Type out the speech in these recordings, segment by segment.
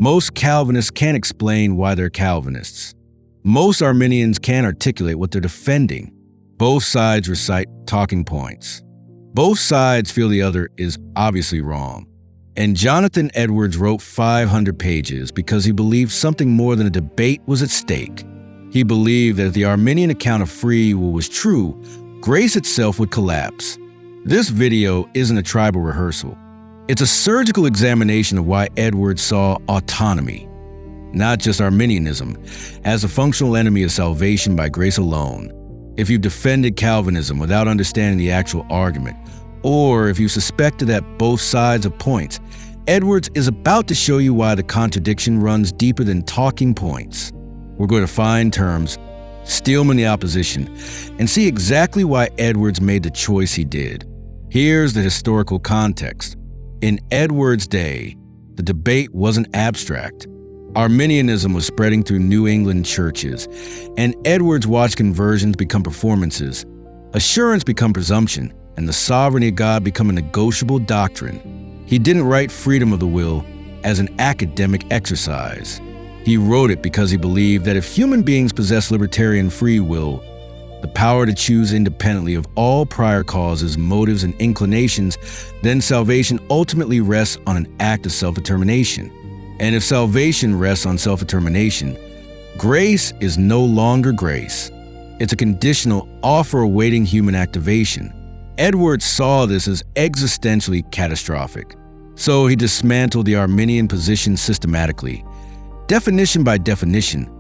Most Calvinists can't explain why they're Calvinists. Most Arminians can't articulate what they're defending. Both sides recite talking points. Both sides feel the other is obviously wrong. And Jonathan Edwards wrote 500 pages because he believed something more than a debate was at stake. He believed that if the Arminian account of free will was true, grace itself would collapse. This video isn't a tribal rehearsal. It's a surgical examination of why Edwards saw autonomy, not just Arminianism, as a functional enemy of salvation by grace alone. If you defended Calvinism without understanding the actual argument, or if you suspected that both sides have points, Edwards is about to show you why the contradiction runs deeper than talking points. We're going to find terms, steelman the opposition, and see exactly why Edwards made the choice he did. Here's the historical context. In Edwards' day, the debate wasn't abstract. Arminianism was spreading through New England churches, and Edwards watched conversions become performances, assurance become presumption, and the sovereignty of God become a negotiable doctrine. He didn't write freedom of the will as an academic exercise. He wrote it because he believed that if human beings possess libertarian free will, the power to choose independently of all prior causes, motives, and inclinations, then salvation ultimately rests on an act of self-determination. And if salvation rests on self-determination, grace is no longer grace. It's a conditional offer awaiting human activation. Edwards saw this as existentially catastrophic. So he dismantled the Arminian position systematically, definition by definition,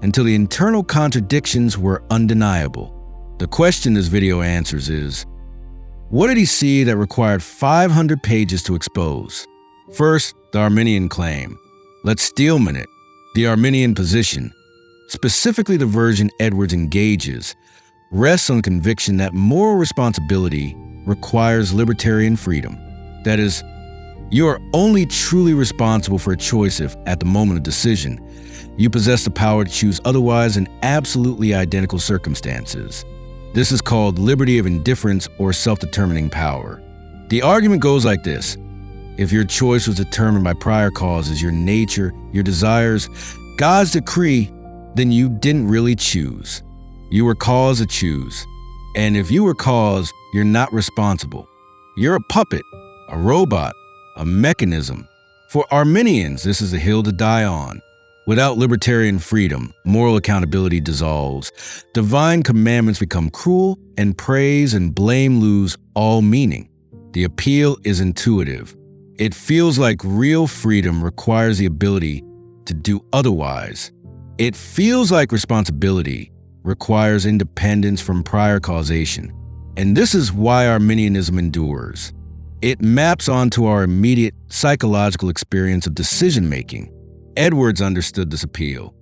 until the internal contradictions were undeniable. The question this video answers is, what did he see that required 500 pages to expose? First, the Arminian claim. Let's steelman it. The Arminian position, specifically the version Edwards engages, rests on conviction that moral responsibility requires libertarian freedom. That is, you are only truly responsible for a choice if, at the moment of decision, you possess the power to choose otherwise in absolutely identical circumstances. This is called liberty of indifference or self-determining power. The argument goes like this. If your choice was determined by prior causes, your nature, your desires, God's decree, then you didn't really choose. You were caused to choose. And if you were caused, you're not responsible. You're a puppet, a robot, a mechanism. For Arminians, this is a hill to die on. Without libertarian freedom, moral accountability dissolves, divine commandments become cruel, and praise and blame lose all meaning. The appeal is intuitive. It feels like real freedom requires the ability to do otherwise. It feels like responsibility requires independence from prior causation. And this is why Arminianism endures. It maps onto our immediate psychological experience of decision-making. Edwards understood this appeal.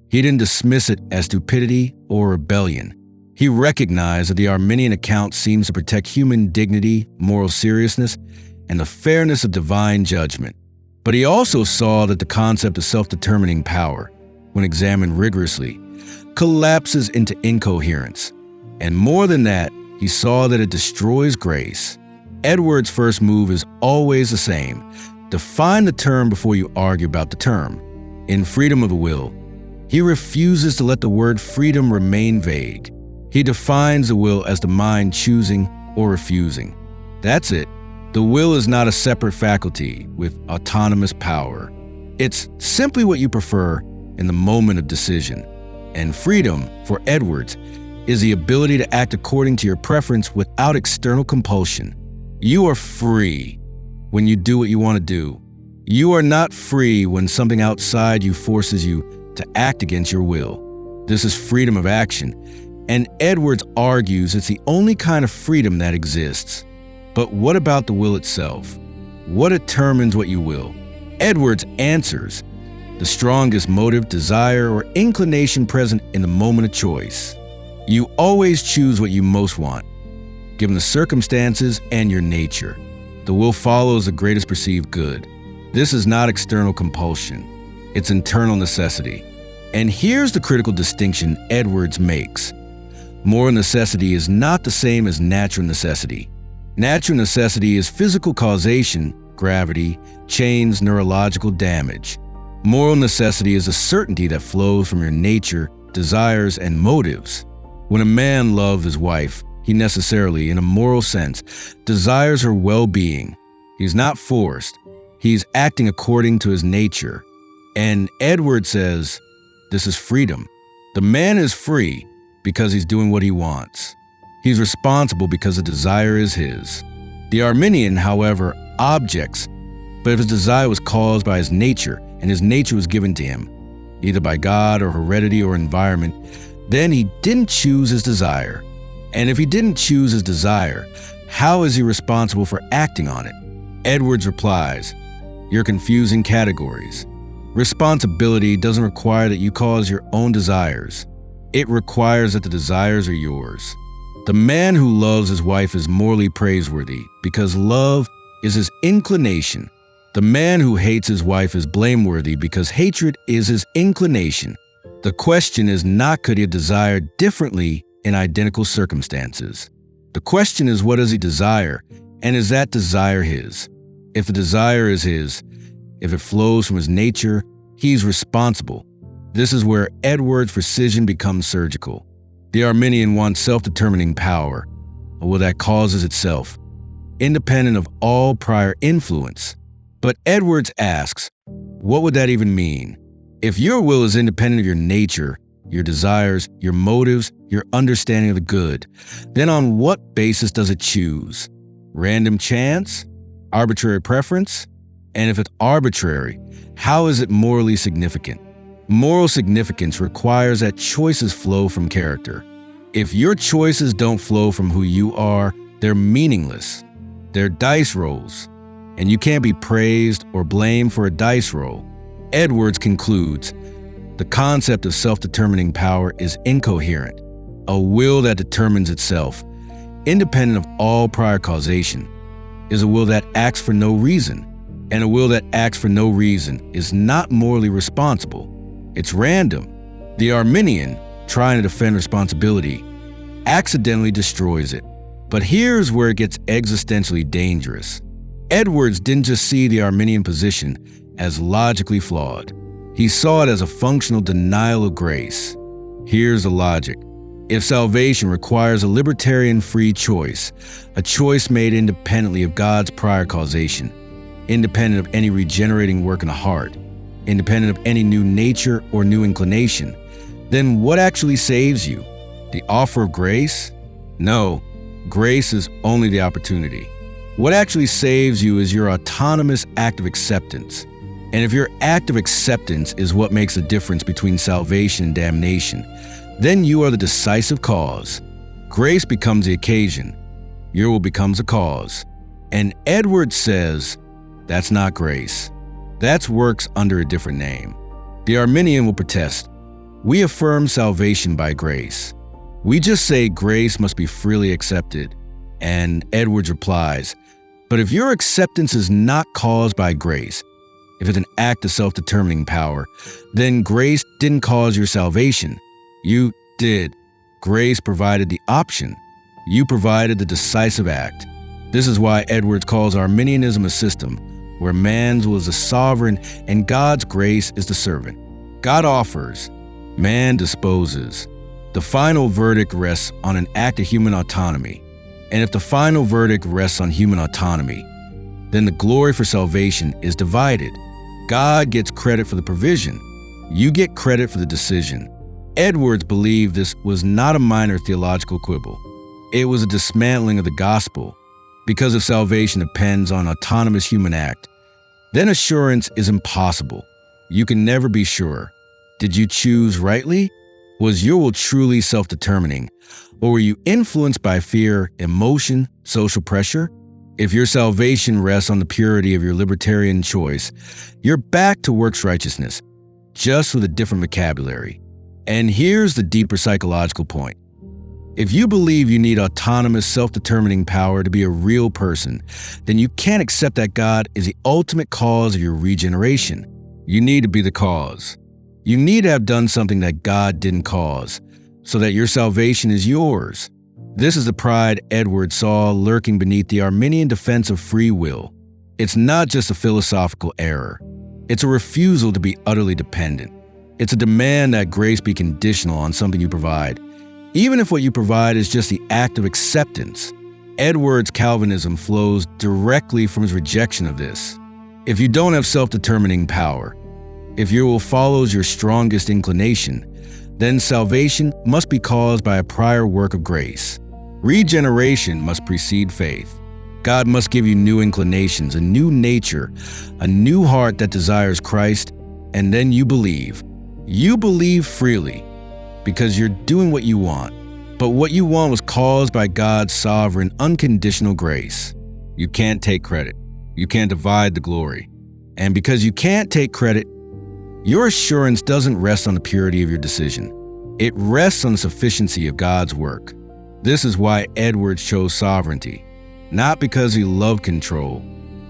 He didn't dismiss it as stupidity or rebellion. He recognized that the Arminian account seems to protect human dignity, moral seriousness, and the fairness of divine judgment. But he also saw that the concept of self-determining power, when examined rigorously, collapses into incoherence. And more than that, he saw that it destroys grace. Edwards' first move is always the same. Define the term before you argue about the term. In Freedom of the Will, he refuses to let the word freedom remain vague. He defines the will as the mind choosing or refusing. That's it. The will is not a separate faculty with autonomous power. It's simply what you prefer in the moment of decision. And freedom, for Edwards, is the ability to act according to your preference without external compulsion. You are free when you do what you want to do. You are not free when something outside you forces you to act against your will. This is freedom of action, and Edwards argues it's the only kind of freedom that exists. But what about the will itself? What determines what you will? Edwards answers, the strongest motive, desire, or inclination present in the moment of choice. You always choose what you most want, given the circumstances and your nature. The will follows the greatest perceived good. This is not external compulsion. It's internal necessity. And here's the critical distinction Edwards makes. Moral necessity is not the same as natural necessity. Natural necessity is physical causation, gravity, chains, neurological damage. Moral necessity is a certainty that flows from your nature, desires, and motives. When a man loves his wife, he necessarily, in a moral sense, desires her well-being. He's not forced. He's acting according to his nature. And Edward says, this is freedom. The man is free because he's doing what he wants. He's responsible because the desire is his. The Arminian, however, objects, but if his desire was caused by his nature, and his nature was given to him, either by God or heredity or environment, then he didn't choose his desire. And if he didn't choose his desire, how is he responsible for acting on it? Edwards replies, you're confusing categories. Responsibility doesn't require that you cause your own desires. It requires that the desires are yours. The man who loves his wife is morally praiseworthy because love is his inclination. The man who hates his wife is blameworthy because hatred is his inclination. The question is not could he desire differently in identical circumstances. The question is what does he desire, and is that desire his? If the desire is his, if it flows from his nature, he's responsible. This is where Edward's precision becomes surgical. The Arminian wants self-determining power, a will that causes itself, independent of all prior influence. But Edwards asks, what would that even mean? If your will is independent of your nature, your desires, your motives, your understanding of the good, then on what basis does it choose? Random chance? Arbitrary preference? And if it's arbitrary, how is it morally significant? Moral significance requires that choices flow from character. If your choices don't flow from who you are, they're meaningless. They're dice rolls. And you can't be praised or blamed for a dice roll. Edwards concludes, the concept of self-determining power is incoherent, a will that determines itself, independent of all prior causation, is a will that acts for no reason, and a will that acts for no reason is not morally responsible. It's random. The Arminian, trying to defend responsibility, accidentally destroys it. But here's where it gets existentially dangerous. Edwards didn't just see the Arminian position as logically flawed. He saw it as a functional denial of grace. Here's the logic. If salvation requires a libertarian free choice, a choice made independently of God's prior causation, independent of any regenerating work in the heart, independent of any new nature or new inclination, then what actually saves you? The offer of grace? No, grace is only the opportunity. What actually saves you is your autonomous act of acceptance. And if your act of acceptance is what makes the difference between salvation and damnation, then you are the decisive cause. Grace becomes the occasion. Your will becomes the cause. And Edwards says, that's not grace. That's works under a different name. The Arminian will protest. We affirm salvation by grace. We just say grace must be freely accepted. And Edwards replies, but if your acceptance is not caused by grace, if it's an act of self-determining power, then grace didn't cause your salvation. You did. Grace provided the option. You provided the decisive act. This is why Edwards calls Arminianism a system where man's will is the sovereign and God's grace is the servant. God offers, man disposes. The final verdict rests on an act of human autonomy. And if the final verdict rests on human autonomy, then the glory for salvation is divided. God gets credit for the provision. You get credit for the decision. Edwards believed this was not a minor theological quibble. It was a dismantling of the gospel. Because if salvation depends on autonomous human act, then assurance is impossible. You can never be sure. Did you choose rightly? Was your will truly self-determining? Or were you influenced by fear, emotion, social pressure? If your salvation rests on the purity of your libertarian choice, you're back to works righteousness, just with a different vocabulary. And here's the deeper psychological point. If you believe you need autonomous, self-determining power to be a real person, then you can't accept that God is the ultimate cause of your regeneration. You need to be the cause. You need to have done something that God didn't cause, so that your salvation is yours. This is the pride Edwards saw lurking beneath the Arminian defense of free will. It's not just a philosophical error. It's a refusal to be utterly dependent. It's a demand that grace be conditional on something you provide, even if what you provide is just the act of acceptance. Edwards' Calvinism flows directly from his rejection of this. If you don't have self-determining power, if your will follows your strongest inclination, then salvation must be caused by a prior work of grace. Regeneration must precede faith. God must give you new inclinations, a new nature, a new heart that desires Christ, and then you believe. You believe freely because you're doing what you want. But what you want was caused by God's sovereign, unconditional grace. You can't take credit. You can't divide the glory. And because you can't take credit, your assurance doesn't rest on the purity of your decision. It rests on the sufficiency of God's work. This is why Edwards chose sovereignty. Not because he loved control,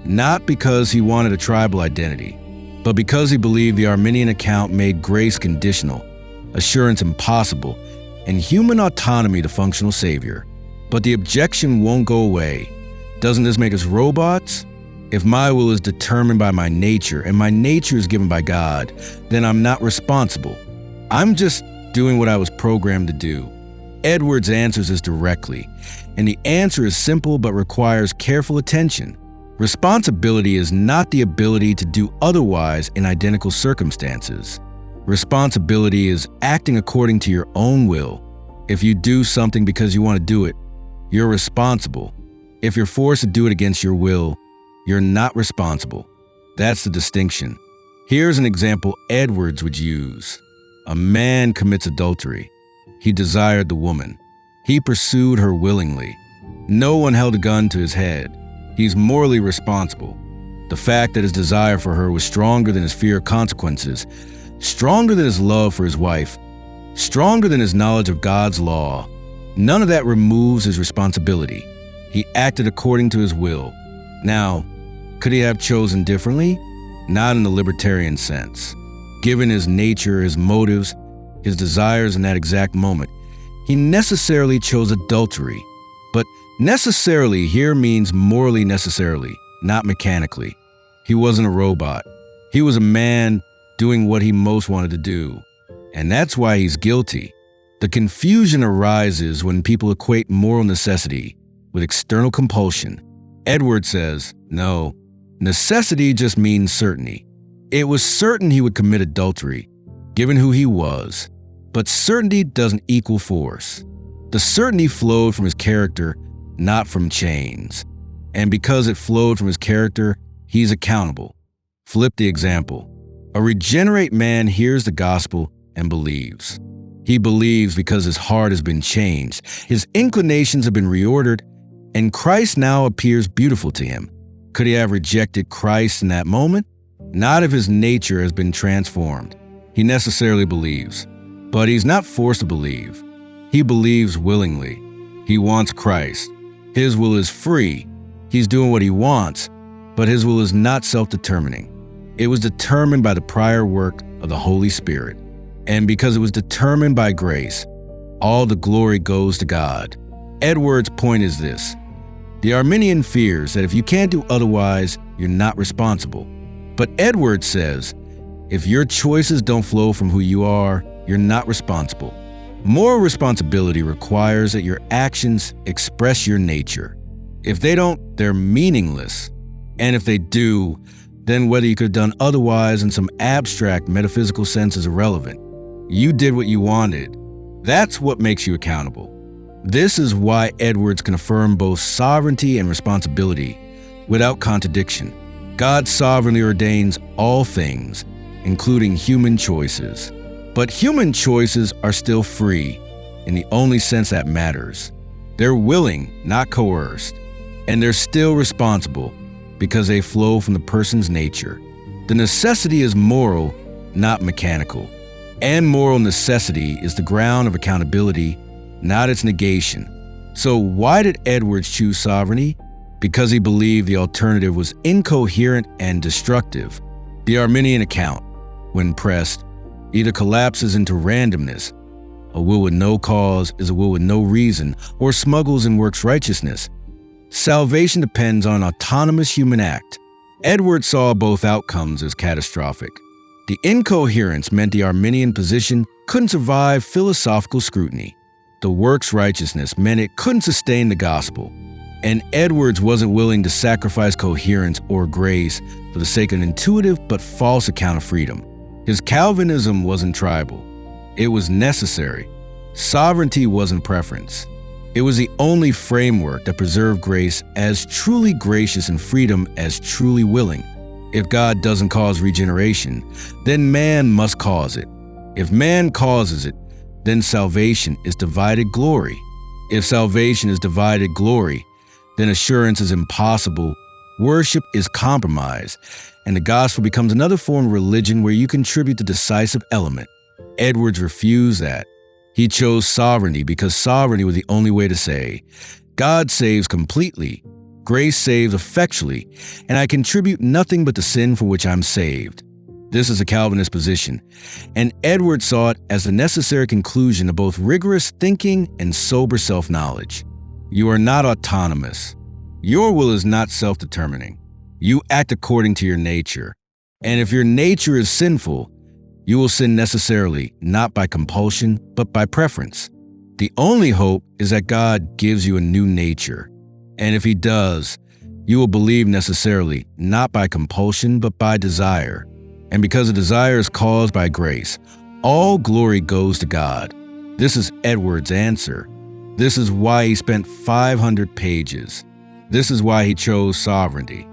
not because he wanted a tribal identity, but because he believed the Arminian account made grace conditional, assurance impossible, and human autonomy the functional savior. But the objection won't go away. Doesn't this make us robots? If my will is determined by my nature and my nature is given by God, then I'm not responsible. I'm just doing what I was programmed to do. Edwards answers this directly, and the answer is simple but requires careful attention. Responsibility is not the ability to do otherwise in identical circumstances. Responsibility is acting according to your own will. If you do something because you want to do it, you're responsible. If you're forced to do it against your will, you're not responsible. That's the distinction. Here's an example Edwards would use. A man commits adultery. He desired the woman. He pursued her willingly. No one held a gun to his head. He's morally responsible. The fact that his desire for her was stronger than his fear of consequences, stronger than his love for his wife, stronger than his knowledge of God's law, none of that removes his responsibility. He acted according to his will. Now, could he have chosen differently? Not in the libertarian sense. Given his nature, his motives, his desires in that exact moment, he necessarily chose adultery. But necessarily here means morally necessarily, not mechanically. He wasn't a robot. He was a man doing what he most wanted to do. And that's why he's guilty. The confusion arises when people equate moral necessity with external compulsion. Edwards says, no, necessity just means certainty. It was certain he would commit adultery, given who he was. But certainty doesn't equal force. The certainty flowed from his character, not from chains. And because it flowed from his character, he's accountable. Flip the example. A regenerate man hears the gospel and believes. He believes because his heart has been changed, his inclinations have been reordered, and Christ now appears beautiful to him. Could he have rejected Christ in that moment? Not if his nature has been transformed. He necessarily believes. But he's not forced to believe. He believes willingly. He wants Christ. His will is free. He's doing what he wants, but his will is not self-determining. It was determined by the prior work of the Holy Spirit. And because it was determined by grace, all the glory goes to God. Edwards' point is this. The Arminian fears that if you can't do otherwise, you're not responsible. But Edwards says, if your choices don't flow from who you are, you're not responsible. Moral responsibility requires that your actions express your nature. If they don't, they're meaningless. And if they do, then whether you could have done otherwise in some abstract metaphysical sense is irrelevant. You did what you wanted. That's what makes you accountable. This is why Edwards can affirm both sovereignty and responsibility without contradiction. God sovereignly ordains all things, including human choices. But human choices are still free in the only sense that matters. They're willing, not coerced, and they're still responsible because they flow from the person's nature. The necessity is moral, not mechanical. And moral necessity is the ground of accountability, not its negation. So why did Edwards choose sovereignty? Because he believed the alternative was incoherent and destructive. The Arminian account, when pressed, either collapses into randomness, a will with no cause is a will with no reason, or smuggles and works righteousness. Salvation depends on an autonomous human act. Edwards saw both outcomes as catastrophic. The incoherence meant the Arminian position couldn't survive philosophical scrutiny. The works righteousness meant it couldn't sustain the gospel. And Edwards wasn't willing to sacrifice coherence or grace for the sake of an intuitive but false account of freedom. His Calvinism wasn't tribal. It was necessary. Sovereignty wasn't preference. It was the only framework that preserved grace as truly gracious and freedom as truly willing. If God doesn't cause regeneration, then man must cause it. If man causes it, then salvation is divided glory. If salvation is divided glory, then assurance is impossible, worship is compromise, and the gospel becomes another form of religion where you contribute the decisive element. Edwards refused that. He chose sovereignty because sovereignty was the only way to say, God saves completely, grace saves effectually, and I contribute nothing but the sin for which I'm saved. This is a Calvinist position, and Edwards saw it as the necessary conclusion of both rigorous thinking and sober self-knowledge. You are not autonomous. Your will is not self-determining. You act according to your nature. And if your nature is sinful, you will sin necessarily, not by compulsion, but by preference. The only hope is that God gives you a new nature. And if He does, you will believe necessarily, not by compulsion, but by desire. And because the desire is caused by grace, all glory goes to God. This is Edwards' answer. This is why he spent 500 pages. This is why he chose sovereignty,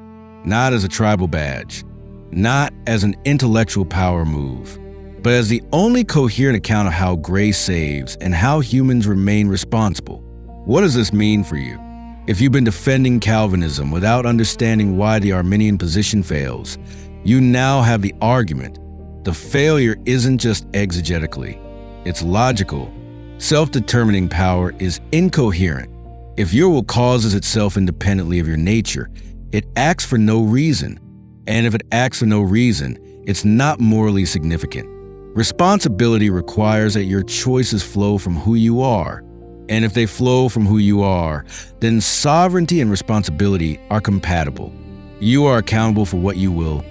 not as a tribal badge, not as an intellectual power move, but as the only coherent account of how grace saves and how humans remain responsible. What does this mean for you? If you've been defending Calvinism without understanding why the Arminian position fails, you now have the argument. The failure isn't just exegetically, it's logical. Self-determining power is incoherent. If your will causes itself independently of your nature, it acts for no reason. And if it acts for no reason, it's not morally significant. Responsibility requires that your choices flow from who you are. And if they flow from who you are, then sovereignty and responsibility are compatible. You are accountable for what you will,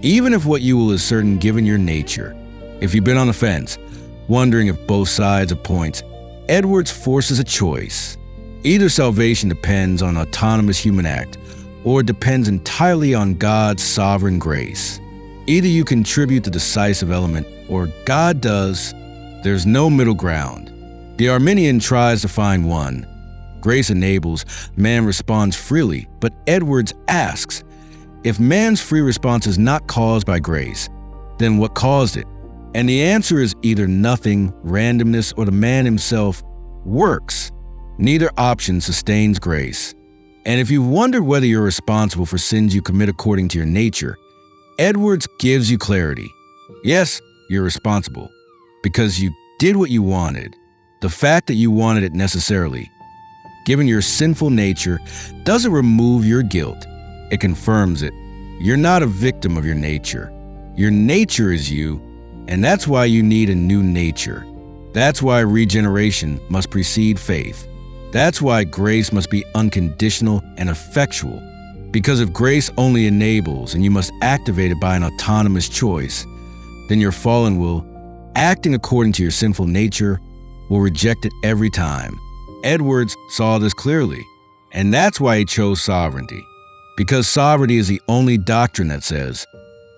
even if what you will is certain given your nature. If you've been on the fence, wondering if both sides have points, Edwards forces a choice. Either salvation depends on an autonomous human act, or it depends entirely on God's sovereign grace. Either you contribute the decisive element, or God does. There's no middle ground. The Arminian tries to find one. Grace enables, man responds freely, but Edwards asks, if man's free response is not caused by grace, then what caused it? And the answer is either nothing, randomness, or the man himself, works. Neither option sustains grace. And if you've wondered whether you're responsible for sins you commit according to your nature, Edwards gives you clarity. Yes, you're responsible, because you did what you wanted. The fact that you wanted it necessarily, given your sinful nature, doesn't remove your guilt. It confirms it. You're not a victim of your nature. Your nature is you, and that's why you need a new nature. That's why regeneration must precede faith. That's why grace must be unconditional and effectual. Because if grace only enables and you must activate it by an autonomous choice, then your fallen will, acting according to your sinful nature, will reject it every time. Edwards saw this clearly, and that's why he chose sovereignty. Because sovereignty is the only doctrine that says,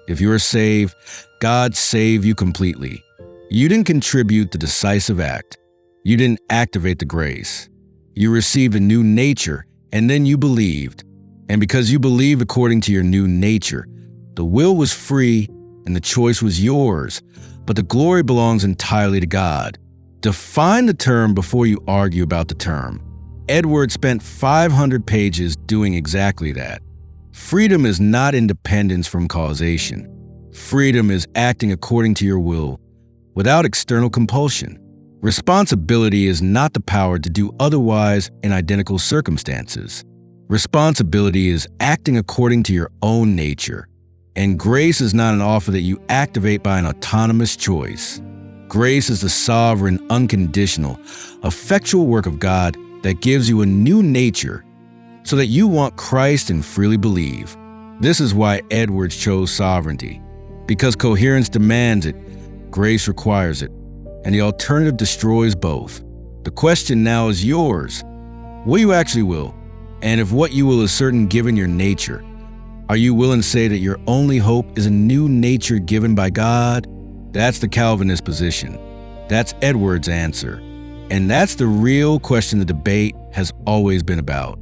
if you are saved, God saved you completely. You didn't contribute the decisive act. You didn't activate the grace. You received a new nature, and then you believed. And because you believed according to your new nature, the will was free and the choice was yours, but the glory belongs entirely to God. Define the term before you argue about the term. Edwards spent 500 pages doing exactly that. Freedom is not independence from causation. Freedom is acting according to your will, without external compulsion. Responsibility is not the power to do otherwise in identical circumstances. Responsibility is acting according to your own nature. And grace is not an offer that you activate by an autonomous choice. Grace is the sovereign, unconditional, effectual work of God that gives you a new nature so that you want Christ and freely believe. This is why Edwards chose sovereignty, because coherence demands it, grace requires it, and the alternative destroys both. The question now is yours. Will you actually will? And if what you will is certain given your nature, are you willing to say that your only hope is a new nature given by God? That's the Calvinist position. That's Edwards' answer. And that's the real question the debate has always been about.